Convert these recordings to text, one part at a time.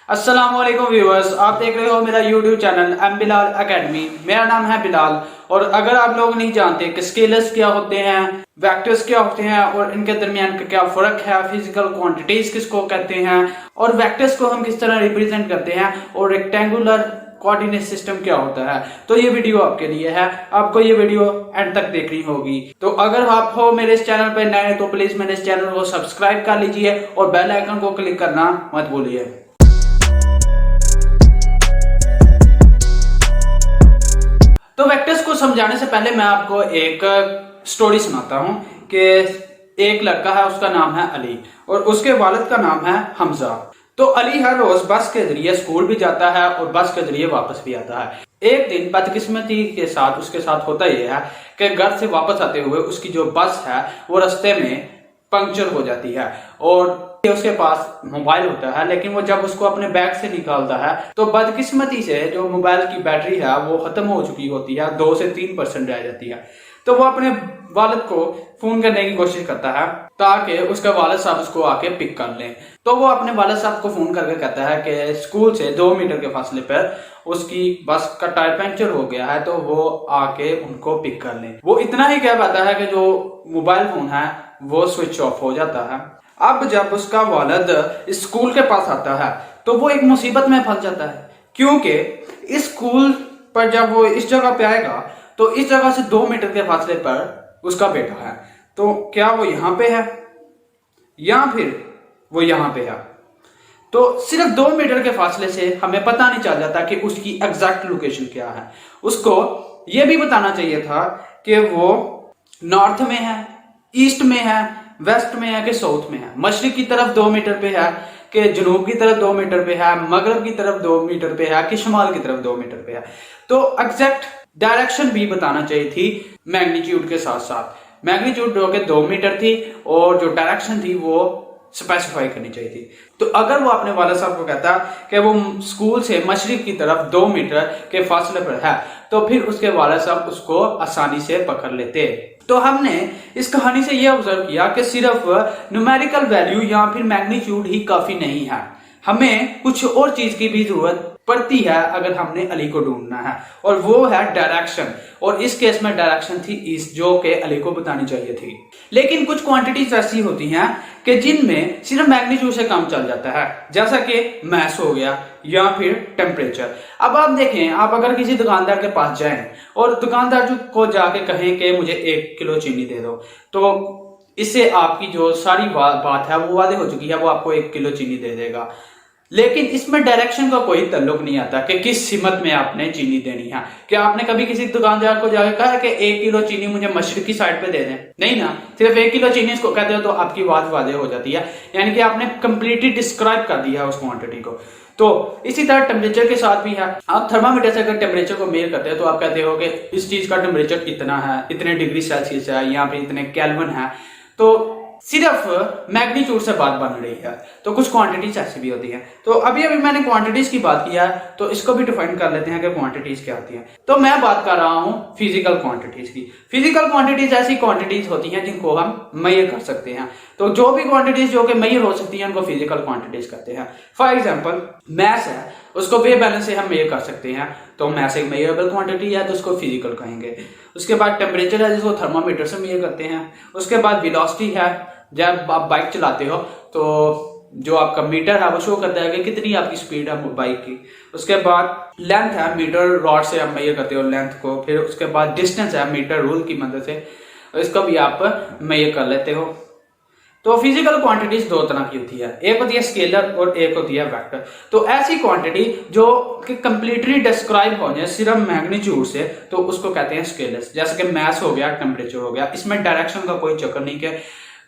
अस्सलामुअलैकुम व्यूअर्स, आप देख रहे हो मेरा YouTube channel M Bilal academy. मेरा नाम है बिलाल। और अगर आप लोग नहीं जानते कि स्केलर्स क्या होते हैं, वेक्टर्स क्या होते हैं और इनके दरमियान का क्या फर्क है, फिजिकल क्वांटिटीज किसको कहते हैं और वेक्टर्स को हम किस तरह रिप्रेजेंट करते हैं और रेक्टेंगुलर कोऑर्डिनेट सिस्टम क्या होता है, तो ये वीडियो आपके लिए है। आपको ये वीडियो एंड तक देखनी होगी। तो अगर आप हो मेरे इस चैनल पर नए तो प्लीज मेरे इस चैनल को सब्सक्राइब कर लीजिए और बेल आइकन को क्लिक करना मत भूलिए। तो वेक्टर्स को समझाने से पहले मैं आपको एक स्टोरी सुनाता हूं कि एक लड़का है, उसका नाम है अली और उसके वालिद का नाम है हमजा। तो अली हर रोज बस के जरिए स्कूल भी जाता है और बस के जरिए वापस भी आता है। एक दिन बदकिस्मती के साथ उसके साथ होता यह है कि घर से वापस आते हुए उसकी जो बस है वो रास्ते में पंक्चर हो जाती है और उसके पास मोबाइल होता है, लेकिन वो जब उसको अपने बैग से निकालता है तो बदकिस्मती से जो मोबाइल की बैटरी है वो खत्म हो चुकी होती है, 2 से 3% रह जाती है। तो वो अपने वालिद को फोन करने की कोशिश करता है ताकि उसके वालिद साहब उसको आके पिक कर लें। तो वो अपने वालिद साहब को फोन करके कहता है कि स्कूल से 2 मीटर के फासले पर उसकी बस का टायर पंक्चर हो गया है, तो वो आके उनको पिक कर लें। वो इतना ही कह पाता है कि जो मोबाइल फोन है वो स्विच ऑफ हो जाता है। अब जब उसका वालिद स्कूल के पास आता है तो वो एक मुसीबत में फंस जाता है, क्योंकि इस स्कूल पर जब वो इस जगह पे आएगा तो इस जगह से 2 मीटर के फासले पर उसका बेटा है। तो क्या वो यहां पे है या फिर वो यहां पे है? तो सिर्फ 2 मीटर के फासले से हमें पता नहीं चल जाता कि उसकी एग्जैक्ट लोकेशन क्या है। उसको यह भी बताना चाहिए था कि वो नॉर्थ में है, ईस्ट में है, वेस्ट में है कि साउथ में है, मशरिक की तरफ 2 मीटर पे है कि जनूब की तरफ 2 मीटर पे है, मगरब की तरफ 2 मीटर पे है कि शुमाल की तरफ 2 मीटर पे है। तो एग्जैक्ट डायरेक्शन भी बताना चाहिए थी मैग्नीट्यूड के साथ साथ। मैग्नीट्यूड जो कि 2 मीटर थी और जो डायरेक्शन थी वो स्पेसिफाई करनी चाहिए थी। तो अगर वो अपने वालिद साहब को कहता कि वो स्कूल से मशरिक की तरफ 2 मीटर के फासले पर है तो फिर उसके वालिद साहब उसको आसानी से पकड़ लेते। तो हमने इस कहानी से यह ऑब्जर्व किया कि सिर्फ न्यूमेरिकल वैल्यू या फिर मैग्नीट्यूड ही काफी नहीं है, हमें कुछ और चीज की भी जरूरत पड़ती है अगर हमने अली को ढूंढना है, और वो है डायरेक्शन। और इस केस में डायरेक्शन थी ईस्ट, जो कि अली को बतानी चाहिए थी। लेकिन कुछ क्वांटिटीज ऐसी होती हैं कि जिनमें सिर्फ मैग्नीट्यूड से काम चल जाता है, जैसा कि मैस हो गया या फिर टेम्परेचर। अब आप देखें, आप अगर किसी दुकानदार के पास जाएं और दुकानदार को जाके कहें कि मुझे 1 किलो चीनी दे दो, तो इससे आपकी जो सारी बात है वो वादे हो चुकी है, वो आपको 1 किलो चीनी दे देगा। लेकिन इसमें डायरेक्शन का कोई ताल्लुक नहीं आता कि किस सिमत में आपने चीनी देनी है। क्या आपने कभी किसी दुकानदार को जाकर कहा कि 1 किलो चीनी मुझे मशरिक की साइड पे दे दें? नहीं ना, सिर्फ 1 किलो चीनी इसको कहते हो तो आपकी बात वादे हो जाती है, यानी कि आपने कंप्लीटली डिस्क्राइब कर दिया उस क्वांटिटी को। तो इसी तरह टेम्परेचर के साथ भी है। आप थर्मामीटर से अगर टेम्परेचर को मेजर करते हैं तो आप कहते हो कि इस चीज का टेम्परेचर इतना है, इतने डिग्री सेल्सियस है या फिर इतने केल्विन है। तो सिर्फ मैग्नीट्यूड से बात बन रही है। तो कुछ क्वांटिटीज ऐसी भी होती हैं। तो अभी मैंने क्वांटिटीज की बात किया है तो इसको भी डिफाइन कर लेते हैं कि क्वांटिटीज क्या होती हैं। तो मैं बात कर रहा हूं फिजिकल क्वांटिटीज की। फिजिकल क्वांटिटीज ऐसी क्वांटिटीज होती हैं जिनको हम मेजर कर सकते हैं। तो जो भी क्वांटिटीज जो कि मेजर हो सकती हैं उनको फिजिकल क्वांटिटीज कहते हैं। फॉर एग्जाम्पल मैस है, उसको वे बैलेंस से हम मेजर कर सकते हैं, तो मैस एक मेजरेबल क्वांटिटी है तो उसको फिजिकल कहेंगे। उसके बाद टेम्परेचर है जिसको थर्मामीटर से मेजर करते हैं। उसके बाद वेलोसिटी है, जब आप बाइक चलाते हो तो जो आपका मीटर है वो शो करता है कि कितनी आपकी स्पीड है बाइक की। उसके बाद लेंथ है, मीटर रॉड से आप मेजर करते हो लेंथ को। फिर उसके बाद डिस्टेंस है, मीटर रूल की मदद से इसको भी आप मेजर कर लेते हो। तो फिजिकल क्वांटिटीज 2 तरह की होती है, एक होती है स्केलर और एक होती है वेक्टर। तो ऐसी क्वांटिटी जो कि कंप्लीटली डिस्क्राइब हो जाए सिर्फ मैग्नीट्यूड से तो उसको कहते हैं स्केलर्स, जैसे कि मैस हो गया, टेम्परेचर हो गया। इसमें डायरेक्शन का कोई चक्कर नहीं कि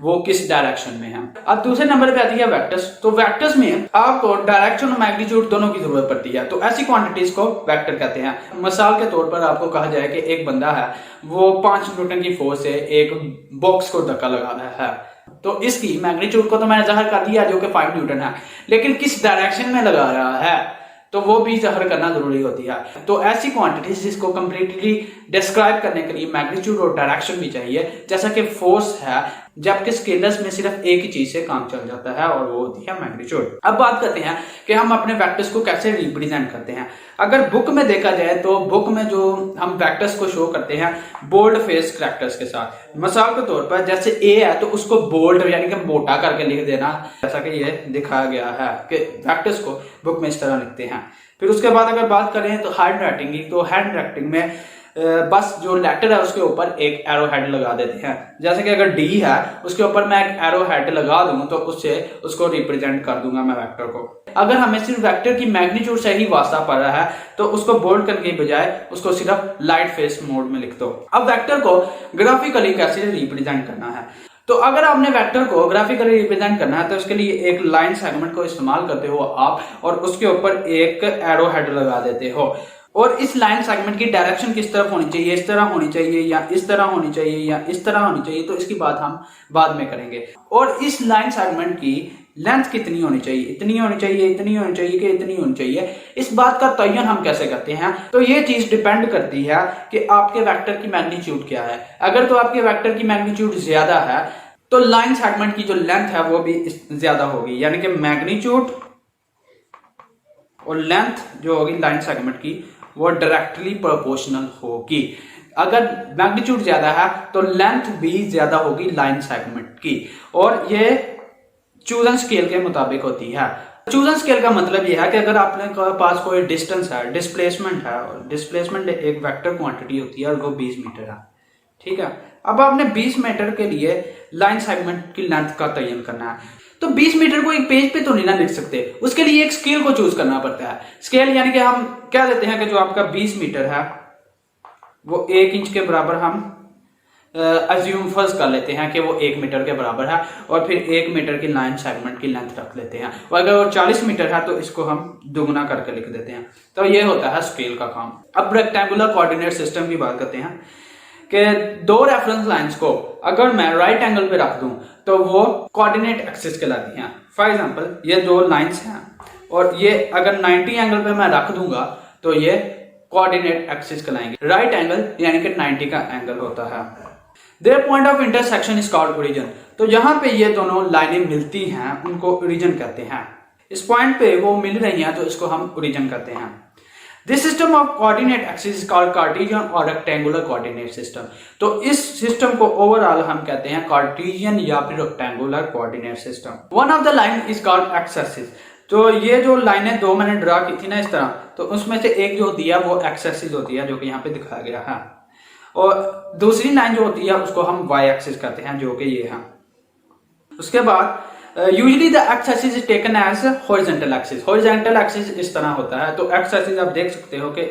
वो किस डायरेक्शन में है। अब दूसरे नंबर पे आती है वेक्टर्स। तो वेक्टर्स में आपको डायरेक्शन और मैग्नीट्यूड दोनों की जरूरत पड़ती है, तो ऐसी क्वांटिटीज को वेक्टर कहते हैं। मिसाल के तौर पर आपको कहा जाए कि एक बंदा है, वो 5 न्यूटन की फोर्स से एक बॉक्स को धक्का लगा रहा है, तो इसकी मैग्नीट्यूड को तो मैंने जाहिर कर दिया जो कि 5 न्यूटन है, लेकिन किस डायरेक्शन में लगा रहा है तो वो भी जाहिर करना जरूरी होती है। तो ऐसी क्वांटिटीज जिसको कंप्लीटली डिस्क्राइब करने के लिए मैग्नीट्यूड और डायरेक्शन भी चाहिए, जैसा कि फोर्स है, जबकि स्केलर्स में सिर्फ एक ही चीज से काम चल जाता है और वो होती है मैग्नीट्यूड। अब बात करते हैं कि हम अपने वेक्टर्स को कैसे रिप्रेजेंट करते हैं। अगर बुक में देखा जाए तो बुक में जो हम वेक्टर्स को शो करते हैं बोल्ड फेस कैरेक्टर्स के साथ। मिसाल के तौर पर जैसे ए है तो उसको बोल्ड यानी कि मोटा करके लिख देना, जैसा कि ये दिखाया गया है कि वेक्टर्स को बुक में इस तरह लिखते हैं। फिर उसके बाद अगर बात करें तो हैंड राइटिंग की, तो हैंड राइटिंग में बस जो लेटर है उसके ऊपर एक एरो हेड लगा देते हैं। जैसे कि अगर डी है उसके ऊपर मैं एक एरो हेड लगा दूं तो उससे उसको रिप्रेजेंट कर दूंगा मैं वेक्टर को। अगर हमें सिर्फ वेक्टर की मैग्नीट्यूड से ही वास्ता पड़ रहा है तो उसको बोल्ड करने के बजाय उसको सिर्फ लाइट फेस मोड में लिख दो। अब वेक्टर को ग्राफिकली कैसे रिप्रेजेंट करना है, तो अगर आपने वेक्टर को ग्राफिकली रिप्रेजेंट करना है तो उसके लिए एक लाइन सेगमेंट को इस्तेमाल करते हो आप और उसके ऊपर एक एरो हेड लगा देते हो। और इस लाइन सेगमेंट की डायरेक्शन किस तरफ होनी चाहिए, इस तरह होनी चाहिए या इस तरह होनी चाहिए या इस तरह होनी चाहिए, तो इसकी बात हम बाद में करेंगे। और इस लाइन सेगमेंट की लेंथ कितनी होनी चाहिए, इतनी होनी चाहिए, इतनी होनी चाहिए कि इतनी होनी चाहिए, इस बात का तयन हम कैसे करते हैं, तो ये चीज डिपेंड करती है कि आपके वेक्टर की मैग्नीट्यूड क्या है। अगर तो आपके वेक्टर की मैग्नीट्यूड ज्यादा है तो लाइन सेगमेंट की जो लेंथ है वो भी ज्यादा होगी, यानी कि मैग्नीट्यूड और लेंथ जो होगी लाइन सेगमेंट की वो डायरेक्टली प्रोपोर्शनल होगी। अगर मैग्नीट्यूड ज्यादा है तो लेंथ भी ज्यादा होगी लाइन सेगमेंट की, और ये चूजन स्केल के मुताबिक होती है। चूजन स्केल का मतलब यह है कि अगर आपने पास कोई डिस्टेंस है, डिस्प्लेसमेंट है, और डिस्प्लेसमेंट एक वेक्टर क्वांटिटी होती है और वो 20 मीटर है, ठीक है। अब आपने 20 मीटर के लिए लाइन सेगमेंट की लेंथ का तयन करना है, तो 20 मीटर को एक पेज पे तो नहीं ना लिख सकते, उसके लिए एक स्केल को चूज करना पड़ता है। स्केल यानी कि हम क्या देते हैं कि जो आपका 20 मीटर है वो 1 इंच के बराबर हम अज्यूम फर्ज कर लेते हैं कि वो 1 मीटर के बराबर है, और फिर 1 मीटर की लाइन सेगमेंट की लेंथ रख लेते हैं, और अगर वो 40 मीटर है तो इसको हम दुगना करके लिख देते हैं। तो ये होता है स्केल का काम। अब रेक्टेंगुलर कोऑर्डिनेट सिस्टम की बात करते हैं कि दो रेफरेंस लाइंस को अगर मैं राइट एंगल पे रख दूं तो वो कोऑर्डिनेट एक्सिस कहलाती हैं। फॉर एग्जांपल ये दो लाइंस हैं और ये अगर 90 एंगल पे मैं रख दूंगा तो ये कोऑर्डिनेट एक्सिस कहलाएंगे। राइट एंगल यानी कि 90 का एंगल होता है। Their point of intersection is called origin. तो यहाँ पे ये दोनों लाइनें मिलती हैं उनको ओरिजिन कहते हैं। इस पॉइंट पे वो मिल रही हैं तो इसको हम ओरिजिन कहते हैं। This system of coordinate axis is called Cartesian or rectangular coordinate system। तो इस सिस्टम को ओवरऑल हम कहते हैं कार्टेशियन या फिर rectangular coordinate system. One of the line is called x axis. तो ये जो लाइनें दो मैंने ड्रा की थी ना इस तरह, तो उसमें से एक जो होती है वो एक्स एक्सिस होती है जो कि यहाँ पे दिखाया गया है, और दूसरी लाइन जो होती है उसको हम वाई एक्सिस कहते हैं जो कि ये है। उसके बाद usually the X axis is taken as horizontal axis. Horizontal axis इस तरह होता है, तो एक्स एक्सिस आप देख सकते हो कि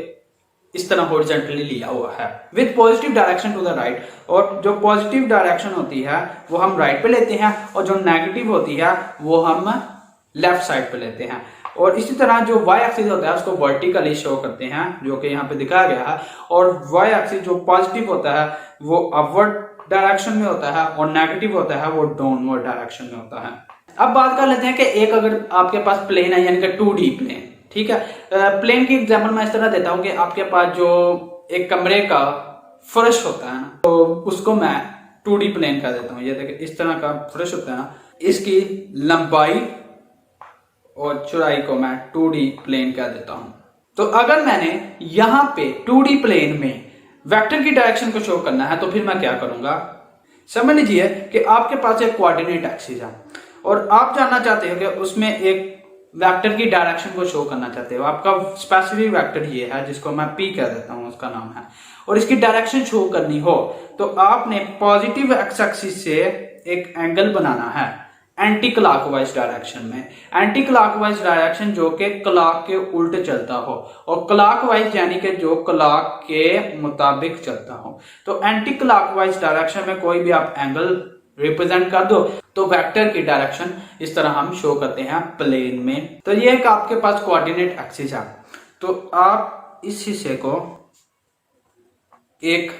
इस तरह हॉरिजॉन्टली लिया हुआ है with positive direction to the right. और जो पॉजिटिव डायरेक्शन होती है वो हम राइट पे लेते हैं और जो नेगेटिव होती है वो हम लेफ्ट साइड पे लेते हैं। और इसी तरह जो वाई एक्सिस होता है उसको वर्टिकली शो करते हैं जो कि यहाँ पे दिखाया गया है, और वाई एक्सिस जो पॉजिटिव होता है वो अपवर्ड डायरेक्शन में होता है और नेगेटिव होता है वो डाउनवर्ड डायरेक्शन में होता है। अब बात कर लेते हैं कि एक अगर आपके पास प्लेन है यानी कि 2D प्लेन, ठीक है। प्लेन की एग्जांपल मैं इस तरह देता हूं कि आपके पास जो एक कमरे का फर्श होता है ना, तो उसको मैं 2D प्लेन कह देता हूं। ये देखिए इस तरह का फर्श होता है ना, इसकी लंबाई और चौड़ाई को मैं 2D प्लेन कह देता हूं। तो अगर मैंने यहां पे 2D प्लेन में वेक्टर की डायरेक्शन को शो करना है तो फिर मैं क्या करूंगा, समझ लीजिए कि आपके पास एक कोऑर्डिनेट एक्सिस है और आप जानना चाहते हो कि उसमें एक वेक्टर की डायरेक्शन को शो करना चाहते हो। आपका स्पेसिफिक वेक्टर ये है जिसको मैं पी कह देता हूं, उसका नाम है, और इसकी डायरेक्शन शो करनी हो तो आपने पॉजिटिव एक्स एक्सिस से एक एंगल बनाना है एंटी क्लॉकवाइज डायरेक्शन में। एंटी क्लॉकवाइज डायरेक्शन जो कि क्लॉक के उल्ट चलता हो, और क्लॉकवाइज यानी कि जो क्लॉक के मुताबिक चलता हो। तो एंटी क्लॉकवाइज डायरेक्शन में कोई भी आप एंगल रिप्रेजेंट कर दो तो वेक्टर की डायरेक्शन इस तरह हम शो करते हैं प्लेन में। तो ये एक आपके पास कोऑर्डिनेट एक्सिस है, तो आप इस हिस्से को एक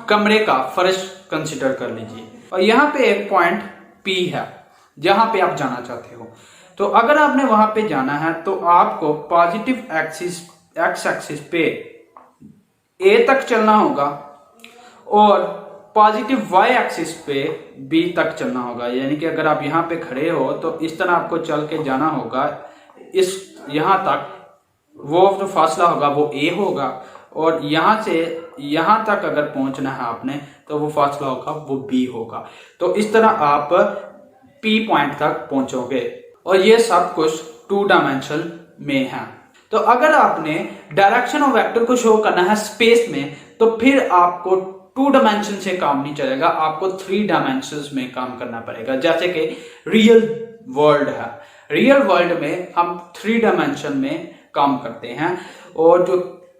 कमरे का फर्श कंसीडर कर लीजिए, और यहाँ पे एक पॉइंट P है जहां पे आप जाना चाहते हो। तो अगर आपने वहां पे जाना है तो आपको पॉजिटिव एक्सिस एक्स एक्सिस पे A तक चलना होगा और पॉजिटिव वाई एक्सिस पे बी तक चलना होगा, यानी कि अगर आप यहाँ पे खड़े हो तो इस तरह आपको चल के जाना होगा इस यहाँ तक, वो जो फासला होगा वो ए होगा, और यहाँ से यहाँ तक अगर पहुंचना है आपने तो वो फासला होगा वो बी होगा। तो इस तरह आप पी पॉइंट तक पहुंचोगे, और ये सब कुछ 2 डायमेंशन में है। तो अगर आपने डायरेक्शन ऑफ वेक्टर को शो करना है स्पेस में तो फिर आपको 2 डायमेंशन से काम नहीं चलेगा, आपको 3 डायमेंशंस में काम करना पड़ेगा। जैसे कि रियल वर्ल्ड है, रियल वर्ल्ड में हम 3 डायमेंशन में काम करते हैं, और जो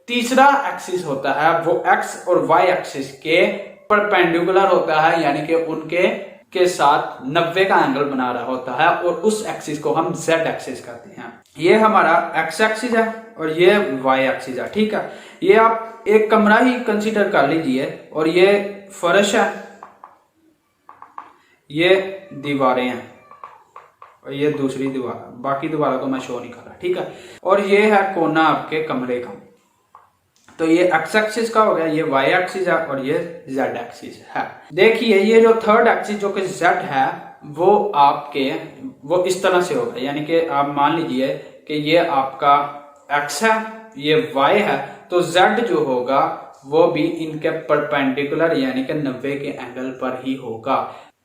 तीसरा एक्सिस होता है वो एक्स और वाई एक्सिस के परपेंडिकुलर होता है, यानी कि उनके साथ 90 का एंगल बना रहा होता है, और उस एक्सिस को हम जेड एक्सिस कहते हैं। ये हमारा एक्स एक्सिस है और ये वाई एक्सिस है, ठीक है। ये आप एक कमरा ही कंसीडर कर लीजिए, और ये फर्श है, ये दीवारें हैं, और ये दूसरी दीवार, बाकी दीवारों को मैं शो नहीं कर रहा, ठीक है। और ये है कोना आपके कमरे का। तो ये एक्स एक्सिस का हो गया, ये वाई एक्सिस है, और ये जेड एक्सिस है। देखिए ये जो थर्ड एक्सिस जो कि जेड है वो इस तरह से होगा, यानी कि आप मान लीजिए कि ये आपका एक्स है, ये वाई है, तो जेड जो होगा वो भी इनके परपेंडिकुलर यानी कि 90 के एंगल पर ही होगा।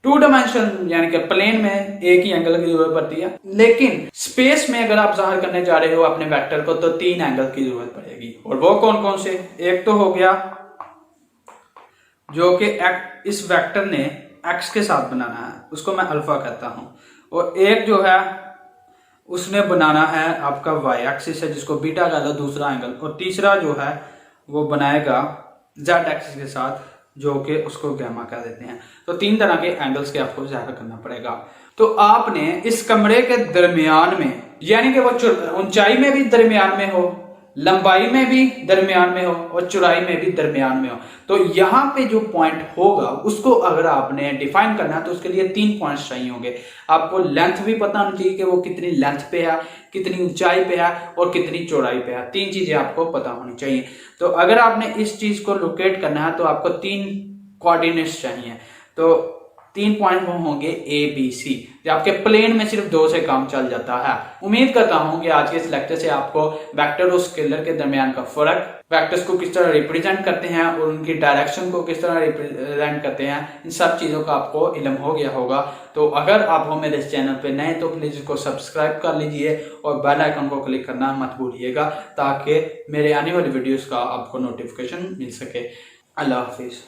2 डायमेंशन यानी कि प्लेन में एक ही एंगल की जरूरत पड़ती है, लेकिन स्पेस में अगर आप जाहिर करने जा रहे हो अपने वेक्टर को तो 3 एंगल की जरूरत पड़ेगी। और वो कौन कौन से? एक तो हो गया जो कि इस वेक्टर ने एक्स के साथ बनाना है, उसको मैं अल्फा कहता हूं, और एक जो है उसने बनाना है आपका वाई एक्सिस है जिसको बीटा कह दो, दूसरा एंगल, और तीसरा जो है वो बनाएगा जेड एक्सिस के साथ जो कि उसको गैमा कह देते हैं। तो 3 तरह के एंगल्स के आपको ज़ाहिर करना पड़ेगा। तो आपने इस कमरे के दरमियान में, यानी कि वो ऊंचाई में भी दरमियान में हो, लंबाई में भी दरमियान में हो, और चौड़ाई में भी दरमियान में हो, तो यहाँ पे जो पॉइंट होगा उसको अगर आपने डिफाइन करना है तो उसके लिए 3 पॉइंट्स चाहिए होंगे। आपको लेंथ भी पता होनी चाहिए कि वो कितनी लेंथ पे है, कितनी ऊंचाई पे है और कितनी चौड़ाई पे है। 3 चीजें आपको पता होनी चाहिए। तो अगर आपने इस चीज को लोकेट करना है तो आपको 3 कोऑर्डिनेट्स चाहिए। तो 3 पॉइंट वो होंगे ए बी सी, जो आपके प्लेन में सिर्फ 2 से काम चल जाता है। उम्मीद करता हूं कि आज के इस लेक्चर से आपको वेक्टर और स्केलर के दरमियान का फर्क, वेक्टर्स को किस तरह रिप्रेजेंट करते हैं और उनकी डायरेक्शन को किस तरह रिप्रेजेंट करते हैं, इन सब चीजों का आपको इल्म हो गया होगा। तो अगर आप हो मेरे इस चैनल पे नए तो प्लीज इसको सब्सक्राइब कर लीजिए और बेल आइकन को क्लिक करना मत भूलिएगा ताकि मेरे आने वाली वीडियोस का आपको नोटिफिकेशन मिल सके। अल्लाह हाफिज।